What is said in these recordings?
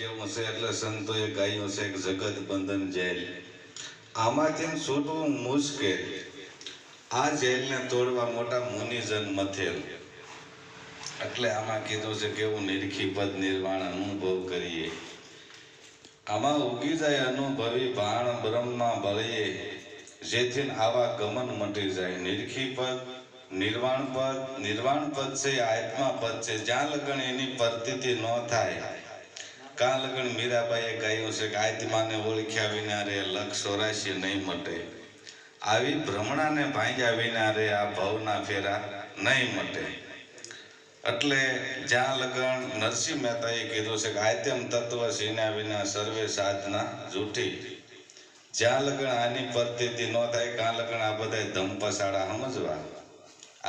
જેવું છે એટલે સંતોએ ગાયું છે કે જગત બંધન જેલ, આમાંથી છૂટવું મુશ્કેલ, આ જેલને તોડવા મોટા મુનિજન મથેલ. એટલે આમાં કીધું છે કે એવું નિરખી પદ નિર્વાણ અનુભવ કરીએ. આમાં ઉગી જાય અનુભવી ભાણ બ્રહ્મમાં બળીએ, જેથી આવા ગમન મટી જાય. નિરખી પદ નિર્વાણ પદ છે, આત્મા પદ છે. જ્યાં લગન એની પ્રતીતિ ન થાય, કાં લગન મીરાબાઈએ ગાયું છે કે આત્માને ઓળખ્યા વિના રે લક્ષ 84 નહીં મટે. આવી ભ્રમણાને ભાંગ્યા વિના રે આ ભવના ફેરા નહીં મટે. એટલે જ્યાં લગન નરસિંહ મહેતાએ કીધું છે કે આત્મ તત્વ સીન્યા વિના સર્વે સાધના જૂઠી. જ્યાં લગન આની પ્રતીતિ ન થાય, કાં લગન આ બધા ધમપસાડા સમજવા.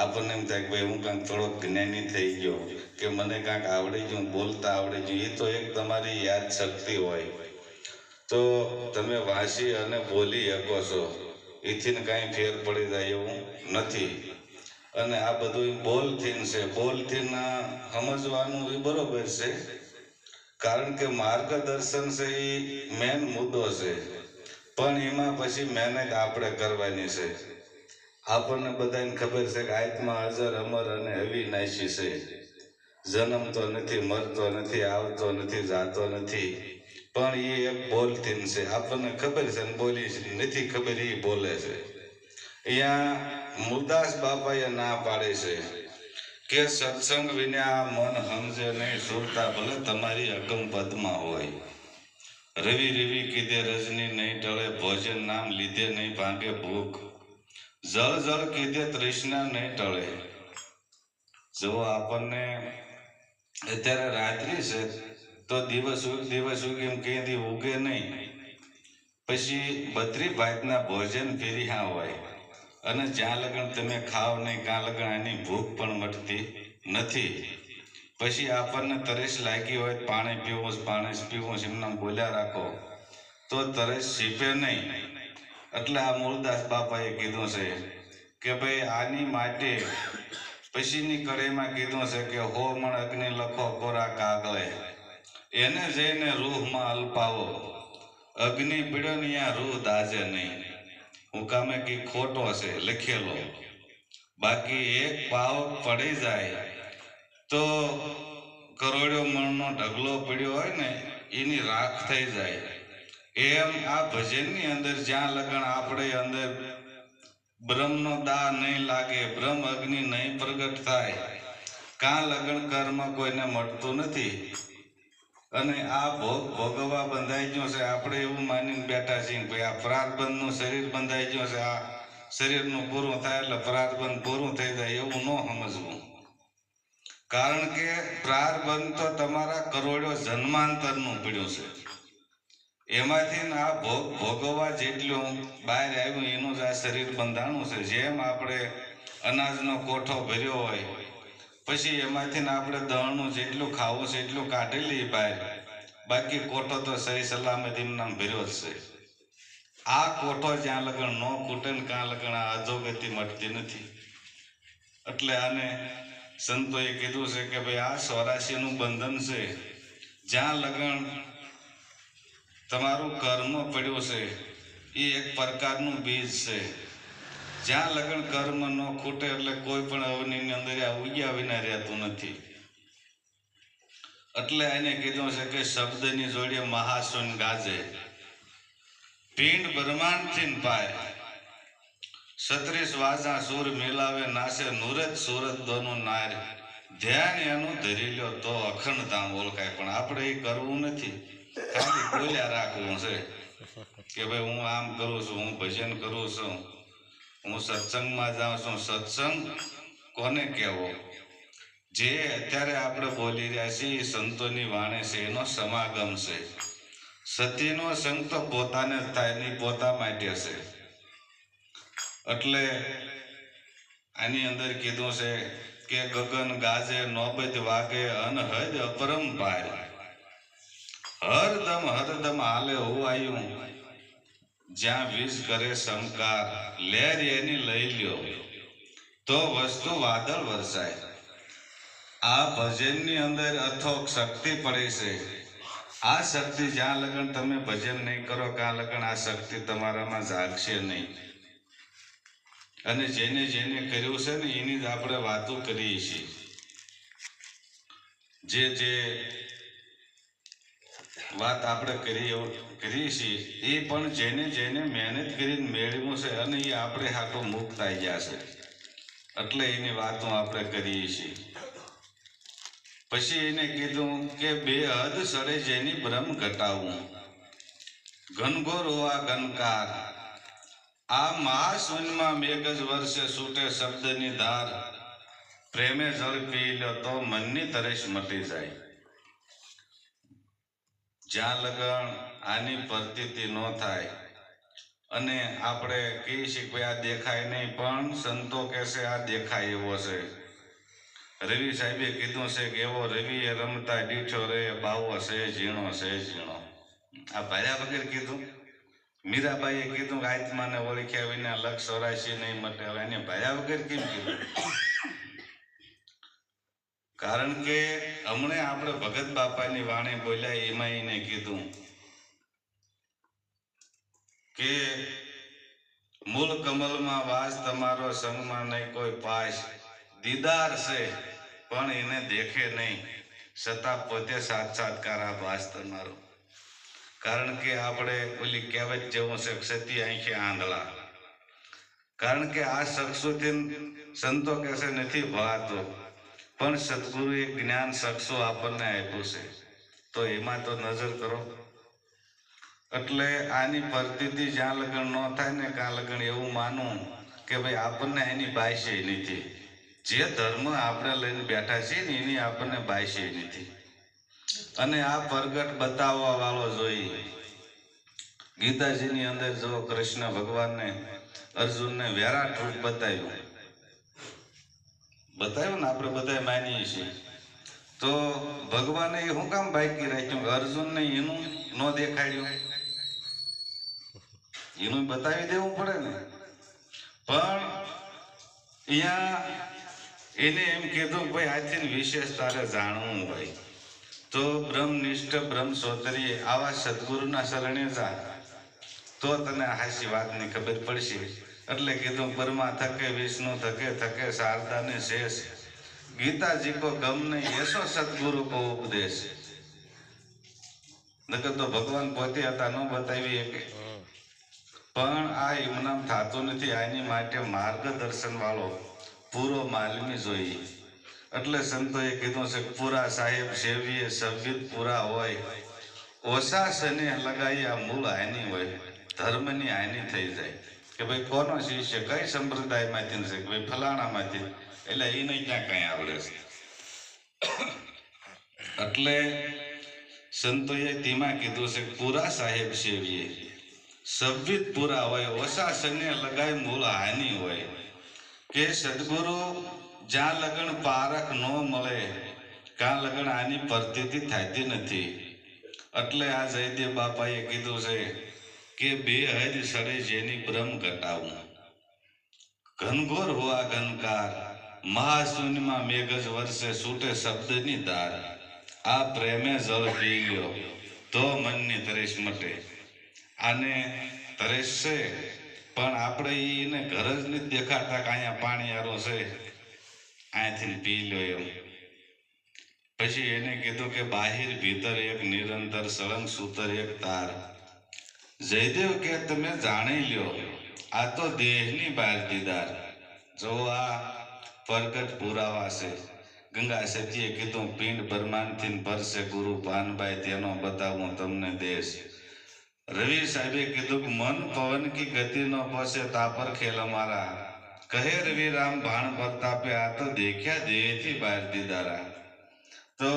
આપણને એમ થાય કે ભાઈ હું કાંઈક થોડોક જ્ઞાની થઈ ગયો કે મને કાંઈક આવડી ગયું, બોલતા આવડી ગયું. એ તો એક તમારી યાદ શક્તિ હોય તો તમે વાંચી અને બોલી શકો છો. એથી કાંઈ ફેર પડી જાય એવું નથી. અને આ બધું બોલથી છે, બોલથી સમજવાનું એ બરોબર છે, કારણ કે માર્ગદર્શન છે એ મેન મુદ્દો છે. પણ એમાં પછી મહેનત આપણે કરવાની છે. આપણને બધાને ખબર છે કે આત્મા અજર અમર અને અવિનાશી છે. જન્મતો નથી, મરતો નથી, આવતો નથી, જાતો નથી. પણ એ એક બોલથી છે. આપણને ખબર છે ને બોલી નથી ખબર, એ બોલે છે. અહીંયા મુરદાસ બાપાએ ના પાડે છે કે સત્સંગ વિના મન સમજે નહીં, સુરતા ભલે તમારી અગમ પદમાં હોય. રવિ રવિ કીધે રજની નહીં ટળે, ભોજન નામ લીધે નહીં ભાંગે ભૂખ. જળ જળ કીધે તૃષ્ણા નહીં ટળે. જો આપણને અત્યારે રાત્રિ છે તો દિવસ ઉગે એમ કઈ ઉગે નહીં. પછી 32 ભાતના ભોજન ફેર્યા હોય અને જ્યાં લગન તમે ખાઓ નહીં, કાં લગન આની ભૂખ પણ મટતી નથી. પછી આપણને તરસ લાગી હોય, પાણી પીવું એમના બોલ્યા રાખો તો તરસ છીપે નહીં. એટલે આ મૂળદાસ બાપાએ કીધું છે કે ભાઈ આની માટે પછીની કડીમાં કીધું છે કે 100 મણ અગ્નિ લખો કોરા કાગળે, એને જઈને રૂહમાં અલ્પાવો. અગ્નિ પીડ્યો ને અહીંયા રૂહ દાજે નહીં. હું કામે કે ખોટો છે લખેલો. બાકી એક પાવ પડી જાય તો કરોડો મણનો ઢગલો પડ્યો હોય ને એની રાખ થઈ જાય. એમ આ ભજનની અંદર જ્યાં લગન આપણે અંદર બ્રહ્મનો દા નહીં લાગે, બ્રહ્મ અગ્નિ નહીં પ્રગટ થાય, કાં લગન કર્મ કોઈને મળતું નથી. અને આ ભોગ ભોગવવા બંધાઈ ગયો છે. આપણે એવું માનીને બેઠા છીએ કે આ પ્રારબ્ધનું શરીર બંધાઈ ગયો છે, આ શરીરનું પૂરું થાય એટલે પ્રારબ્ધ પૂરું થઈ જાય એવું ન સમજવું. કારણ કે પ્રારબ્ધ તો તમારા કરોડો જન્માંતરનું પડ્યું છે. એમાંથી આ ભોગ ભોગવવા જેટલું બહાર આવ્યું એનું જ આ શરીર બંધાણું છે. જેમ આપણે અનાજનો કોઠો ભર્યો હોય, પછી એમાંથી આપણે દળનું જેટલું ખાવું છે એટલું કાઢી લઈએ બહાર, બાકી કોઠો તો સહી સલામત એમનામ ભર્યો જ છે. આ કોઠો જ્યાં લગન ન ખૂટે ને કાં લગન આ અધોગતિ મટતી નથી. એટલે આને સંતોએ કીધું છે કે ભાઈ આ 84નું બંધન છે. જ્યાં લગન તમારું કર્મ પડ્યું છે એ એક પ્રકારનું બીજ છે. જ્યાં લગન કર્મ ન ખૂટે એટલે કોઈ પણ અવનીની અંદર આ ઉગ્યા વિના રહેતું નથી. એટલે એને કીધું છે કે શબ્દની જોડે મહાસુન ગાજે, પિંડ બ્રહ્માંડથી પાય, 36 વાજા સુર મિલાવે નાશે, નુરત સુરત દોનું નાર, ધ્યાન એનું ધરી લ્યો તો અખંડ ધામ ઓળખાય. પણ આપણે એ કરવું નથી, ખાલી બોલ્યા રાખવું છે કે ભાઈ હું આમ કરું છું, હું ભજન કરું છું, હું સત્સંગમાં જાઉં છું. સત્સંગ કોને કહેવો? જે અત્યારે આપણે બોલી રહ્યા છીએ સંતોની વાણી છે, એનો સમાગમ છે. સતીનો સંગ તો પોતાને જ થાય નહીં, પોતા માટે છે. એટલે આની અંદર કીધું છે કે ગગન ગાજે, નોબત વાગે, અનહદ અપરંપાર, હરદમ હાલે હોવાયું, જ્યાં વીજ કરે સંકાર, લહેર એની લઈ લ્યો તો વસ્તુ વાદળ વરસાય. આ ભજનની અંદર અથોક શક્તિ પડે છે. આ શક્તિ જ્યાં લગન તમે ભજન નહીં કરો ત્યાં લગન આ શક્તિ તમારામાં જાગશે નહીં. અને જેને જેને કર્યું છે ને એની જ આપણે વાતો કરીએ છીએ. જે વાત આપણે કરીએ છીએ એ પણ જેને જેને મહેનત કરીને મેળવ્યું છે અને એ આપણે હાટો મુક્ત આવી ગયા છે એટલે એની વાતો આપણે કરીએ છીએ. પછી એને કીધું કે બે હદ સડે જેની ભ્રમ ઘટાવું, ઘનઘોર હોવા ગનકાર, આ મહાશૂન્યમાં મેઘ જ વર્ષે છૂટે શબ્દની ધાર, પ્રેમે જળ પી લો તો મનની તરસ મટી જાય. જ્યાં લગન આની પ્રતીતિ ન થાય અને આપણે કહીએ છીએ કે આ દેખાય નહીં, પણ સંતો કહેશે આ દેખાય એવો છે. રવિ સાહેબે કીધું છે કે એવો રવિએ રમતા દીઠો રે બાવો છે ઝીણો છે ઝીણો. આ ભાર્યા વગર કીધું. મીરાબાઈએ કીધું કે આત્માને ઓળખ્યા વિના લક્ષ 84 નહીં મટે. હવે એને ભાર્યા વગર કેમ કીધું? કારણ કે હમણે આપણે ભગત બાપાની વાણી બોલ્યા એમાં એને કીધું કે મૂળ કમલમાં વાસ તમારો, સંગમાં નહીં કોઈ પાસ, દીદાર છે પણ એને દેખે નહીં, છતાં પોતે સાક્ષાત્કાર આ ભાસ તમારો. કારણ કે આપણે ઓલી કહેવત જેવું છે સતી આંખે આંધળા. કારણ કે આ શખ્સોથી સંતો કહેશે નથી ભળાતો, પણ સદગુરુએ જ્ઞાન શખ્સો આપણને આપ્યું છે તો એમાં તો નજર કરો. એટલે આની પ્રતીતિ જ્યાં લગન ન થાય ને ત્યાં લગન એવું માનવું કે ભાઈ આપણને એની બાયશે નથી. જે ધર્મ આપણે લઈને બેઠા છીએ ને એની આપણને બાયશે નથી. અને આ પ્રગટ બતાવવા વાળો જોઈએ. ગીતાજીની અંદર જો કૃષ્ણ ભગવાનને અર્જુનને વિરાટ રૂપ બતાવ્યું ને આપણે બધા માનીએ છીએ, તો ભગવાને એ શું કામ બાકી રાખ્યું? અર્જુનને એનું ન દેખાડ્યું? એનું બતાવી દેવું પડે ને. પણ અહીંયા એને એમ કીધું ભાઈ આજથી વિશેષ તારે જાણવું હોય તો બ્રહ્મનિષ્ઠ બ્રહ્મસોદરીએ આવા સદગુરુના શરણે જા તો તને હાસી વાતની ખબર પડશે. એટલે કીધું પરમા થકે વિષ્ણુ થકે થકે શારદા ને શેષ, ગીતાજી કો ગમ નહીં એસો સદગુરુ કો ઉપદેશ. નકર તો ભગવાન પોતે હતા ન બતાવી શકે. પણ આ એમનામ થતું નથી. આની માટે માર્ગદર્શન વાળો પૂરો માલમી જોઈએ. એટલે સંતોએ કીધું છે પૂરા સાહેબ સેવીએ સભ્ય પૂરા હોય, ઓછા શને લગાયા મૂળ હાની હોય, ધર્મની હાની થઈ જાય. કે ભાઈ કોનો શિષ્ય કઈ સંપ્રદાયમાંથી છે કે ભાઈ ફલાણામાંથી, એટલે એ નહીં ક્યાં કઈ આવડે છે. એટલે સંતોએ તેમાં કીધું છે પૂરા સાહેબ સેવીએ સભ્ય પૂરા હોય, ઓછા શને લગાય મૂળ હાની હોય. કે સદગુરુ જ્યાં લગન પારખ ન મળે ત્યાં લગન આની પ્રતીતિ થતી નથી. એટલે આ જયદેવ બાપાએ કીધું છે કે બે હદ સડે જેની ભ્રમ ઘટાવું, ઘનઘોર હોવા ગનકાર, મહાશૂન્યમાં મેઘ જ વર્ષે છૂટે શબ્દની ધાર, આ પ્રેમે જળ પી લ્યો તો મનની તરસ મટે. આને તરસ છે પણ આપણે એને ઘર જ નથી દેખાડતા કે અહીંયા પાણી આરો છે અહીંયાથી પી લો એમ. પછી એને કીધું કે બાહિર ભીતર એક નિરંતર સળંગ સૂતર એક તાર. જયદેવ કે તમે જાણી લ્યો આ તો દેહની બહાર દીદાર. જો આ પ્રગટ પુરાવા છે. ગંગા સતીએ કીધું પિંડ બ્રહ્માંડથી ભરશે ગુરુ પાનભાઈ તેનો બતાવું તમને દેશ. રવિ સાહેબે કીધું કે મન પવન કી ગતિ નો પહોંચે તાપર ખેલ અમારા, કહે રવિ રામ ભાણ પ્રતાપે આ તો દેખ્યા દેહથી બહાર દીદારા. તો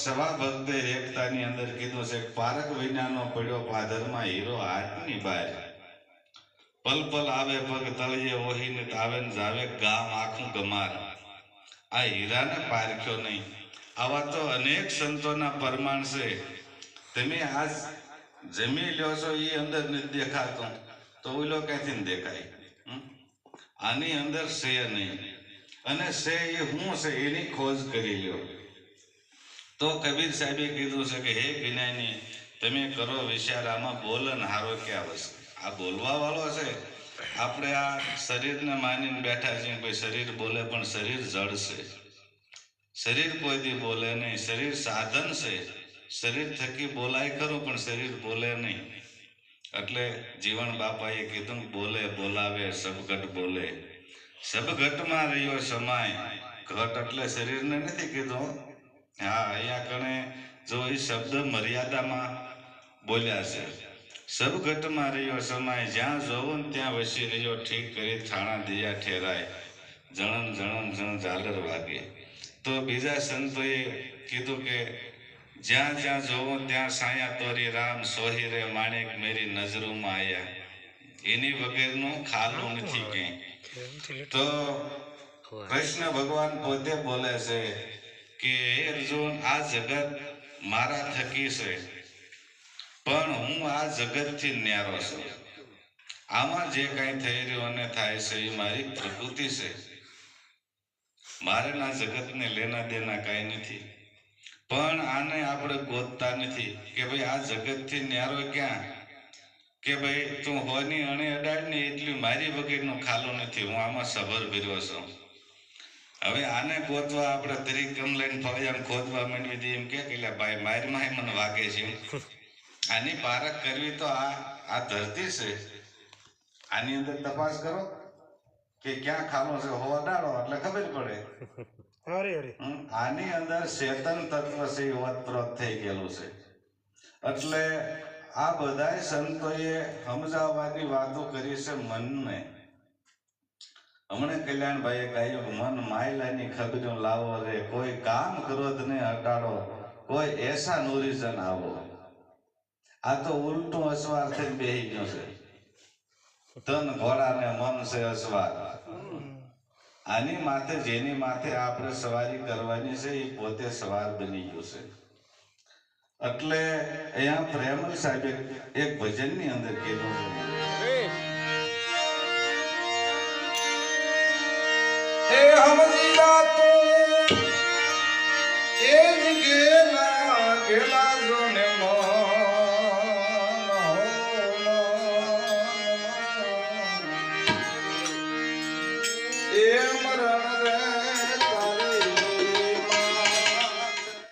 સવા ભક્તે એકતાની અંદર કીધું છે પારક વિનાનો પડ્યો પાદરમાં હીરો હાથની બહાર, પલ પલ આવે પગ તળિયે ઓહીને તાવે ને જાવે ગામ આખું ગમાર. આ હીરાને પારખ્યો નહીં. આવા તો અનેક સંતોના પ્રમાણ છે. તમે આજ જમી લ્યો છો એ અંદર નથી દેખાતું તો ઓલો ક્યાંથી દેખાય? આની અંદર છે નહીં. અને છે એ શું છે એની ખોજ કરી લ્યો. તો કબીર સાહેબે કીધું છે કે હે જ્ઞાની તમે કરો વિચાર આમાં બોલન હારો ક્યાં વસે આ બોલવા વાળો છે આપણે આ શરીરને માનીને બેઠા છીએ કોઈ શરીર બોલે પણ શરીર જડ છે શરીર કોઈ દી બોલે નહીં શરીર સાધન છે શરીર થકી બોલાય ખરું પણ શરીર બોલે નહીં એટલે જીવન બાપાએ કીધું બોલે બોલાવે સબઘટ બોલે સબઘટમાં રહ્યો સમાય ઘટ એટલે શરીરને નથી કીધું હા અહીંયા કણે જો એ શબ્દ મર્યાદામાં બોલ્યા છે સબઘટમાં રહ્યો સમાય જ્યાં જોવો ને ત્યાં વસી રહ્યો ઠીક કરી થાણા દિયા ઠેરાય જણન જણન જણ ઝાલર વાગે તો બીજા સંતોએ કીધું કે જ્યાં જ્યાં જોવો ત્યાં સાયા તોરી રામ સોહી રે માણેક મેરી નજરોમાં આયા એની વગરનું ખાલું નથી ક્યાંય તો કૃષ્ણ ભગવાન પોતે બોલે છે કે હે અર્જુન આ જગત મારા થકી છે પણ હું આ જગતથી ન્યારો છું આમાં જે કાંઈ થઈ રહ્યું અને થાય છે એ મારી પ્રકૃતિ છે મારે ના જગતને લેના દેના કાંઈ નથી પણ આને આપણે ગોતતા નથી કે ભાઈ આ જગતથી ન્યારો ક્યાં કે ભાઈ તું હોની અણે અડાડ ને એટલી મારી વગરનો ખાલો નથી હું આમાં સભર ભર્યો છું હવે આને ગોતવા આપણે તરીકમ લઈને ફળિયામાં ખોદવા માંડવી દઈએ એમ કે ભાઈ મારમાં મને વાગે છે આની પારખ કરવી તો આ ધરતી છે આની અંદર તપાસ કરો કે ક્યાં ખાલો છે હોવા ડાળો એટલે ખબર પડે આની અંદર ચેતન તત્વ છે ઓતપ્રોત થઈ ગયેલું છે એટલે આ બધા સંતોએ સમજાવવાની વાતો કરી છે મનને હમણાં કલ્યાણભાઈએ કહ્યું મન માયલાની ખબરો લાવો રે કોઈ કામ ક્રોધ ને હટાડો કોઈ એસા નૂરીજન આવો આ તો ઉલટું અસવાર થઈને બેહી ગયો છે તન ઘોડા ને મન છે અસવાર આની માથે જેની માથે આપણે સવારી કરવાની છે એ પોતે સવાર બની ગયું છે એટલે અહીંયા પ્રેમલ સાહેબે એક ભજનની અંદર કીધું છે એ હમજીરા તું એ જ ગેલા ગેલા જો ને